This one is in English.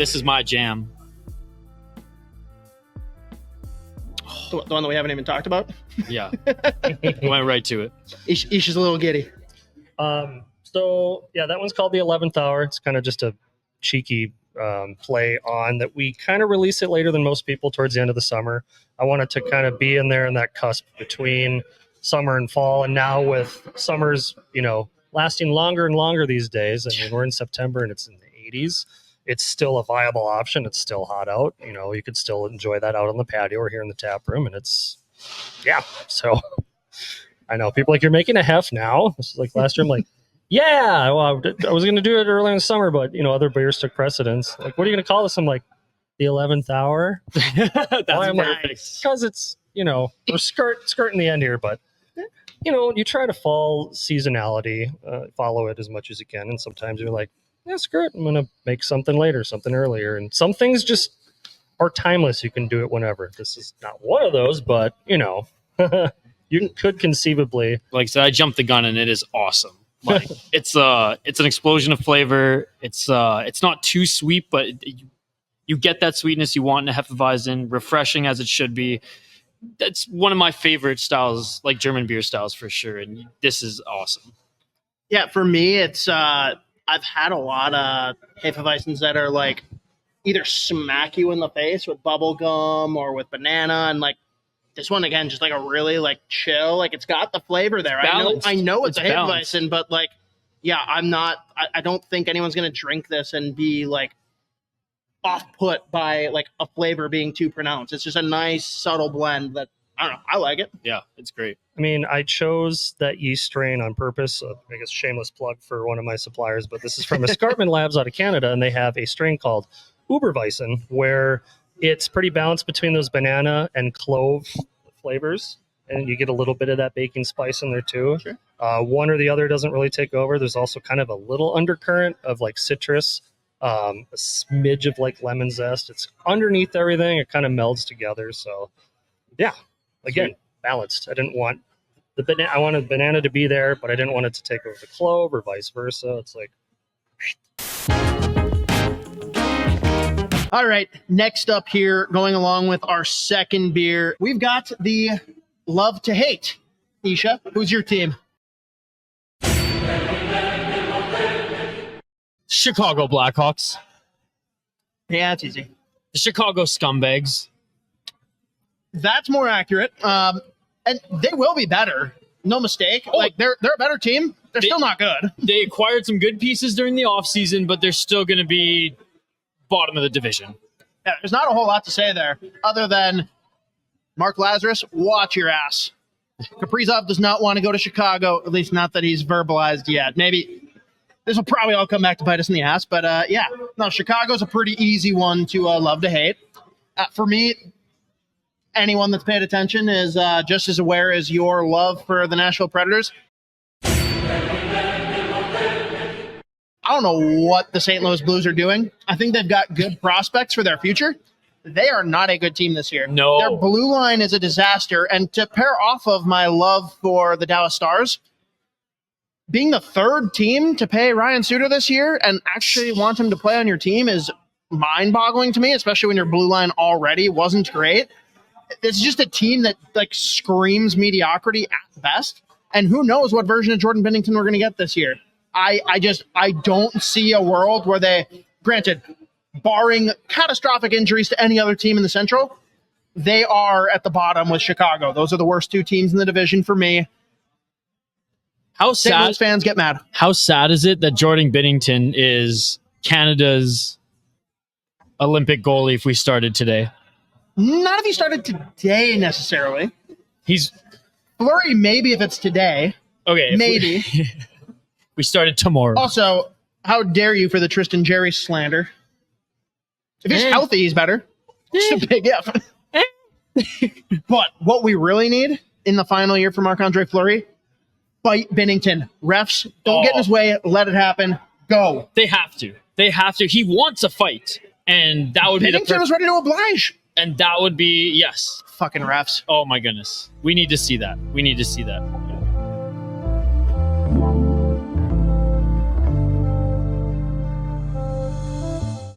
This is my jam. The one that we haven't even talked about? Yeah. Went right to it. Isha's a little giddy. So, yeah, that one's called the 11th Hour. It's kind of just a cheeky play on that. We kind of release it later than most people towards the end of the summer. I wanted to kind of be in there in that cusp between summer and fall. And now with summers, lasting longer and longer these days, I mean, we're in September and it's in the 80s. It's still a viable option. It's still hot out. You could still enjoy that out on the patio or here in the tap room. And so I know people like, you're making a hef now. This is like last year. I'm like, yeah, well, I was going to do it early in the summer, but other beers took precedence. Like, what are you going to call this? I'm like, the 11th hour. That's perfect. Because it's, we're skirting the end here, but you try to fall seasonality, follow it as much as you can. And sometimes you're like, yeah, screw it. I'm going to make something later, something earlier. And some things just are timeless. You can do it whenever. This is not one of those, but you could conceivably. Like I said, I jumped the gun and it is awesome. Like it's an explosion of flavor. It's not too sweet, but you get that sweetness you want in a Hefeweizen, refreshing as it should be. That's one of my favorite styles, like German beer styles for sure. And this is awesome. Yeah, for me, it's I've had a lot of Hefeweizens that are like either smack you in the face with bubble gum or with banana, and like this one again, just like a really like chill. Like it's got the flavor there. I know it's a Hefeweizen, but like, yeah, I don't think anyone's gonna drink this and be like off-put by like a flavor being too pronounced. It's just a nice subtle blend that I don't know. I like it. Yeah, it's great. I mean, I chose that yeast strain on purpose. I guess shameless plug for one of my suppliers, but this is from Escarpment Labs out of Canada, and they have a strain called Oktoberfest, where it's pretty balanced between those banana and clove flavors, and you get a little bit of that baking spice in there too. Sure. One or the other doesn't really take over. There's also kind of a little undercurrent of like citrus, a smidge of like lemon zest. It's underneath everything. It kind of melds together. So, yeah. Again, balanced. I didn't want I wanted banana to be there, but I didn't want it to take over the clove or vice versa. It's like. All right, next up here, going along with our second beer, we've got the Love to Hate. Isha, who's your team? Chicago Blackhawks. Yeah, it's easy. The Chicago Scumbags. That's more accurate. And they will be better. No mistake. Oh, like they're a better team. They're still not good. They acquired some good pieces during the offseason, but they're still going to be bottom of the division. Yeah, there's not a whole lot to say there other than Mark Lazarus, watch your ass. Kaprizov does not want to go to Chicago, at least not that he's verbalized yet. Maybe this will probably all come back to bite us in the ass, but yeah. No, Chicago's a pretty easy one to love to hate. For me, anyone that's paid attention is just as aware as your love for the Nashville Predators. I don't know what the St. Louis Blues are doing. I think they've got good prospects for their future. They are not a good team this year. No. Their blue line is a disaster. And to pair off of my love for the Dallas Stars, being the third team to pay Ryan Suter this year and actually want him to play on your team is mind-boggling to me, especially when your blue line already wasn't great. It's just a team that like screams mediocrity at best. And who knows what version of Jordan Binnington we're going to get this year. I don't see a world where they, granted, barring catastrophic injuries to any other team in the Central, they are at the bottom with Chicago. Those are the worst two teams in the division for me. How St. Louis fans get mad. How sad is it that Jordan Binnington is Canada's Olympic goalie if we started today? Not if he started today necessarily. He's Fleury, maybe if it's today. Okay. Maybe. We started tomorrow. Also, how dare you for the Tristan Jerry slander? If he's healthy, he's better. Just a big if. But what we really need in the final year for Marc-Andre Fleury, fight Binnington. Refs, don't get in his way. Let it happen. Go. They have to. They have to. He wants a fight. And that would be Binnington was ready to oblige. And that would be, yes. Fucking refs. Oh, my goodness. We need to see that. We need to see that.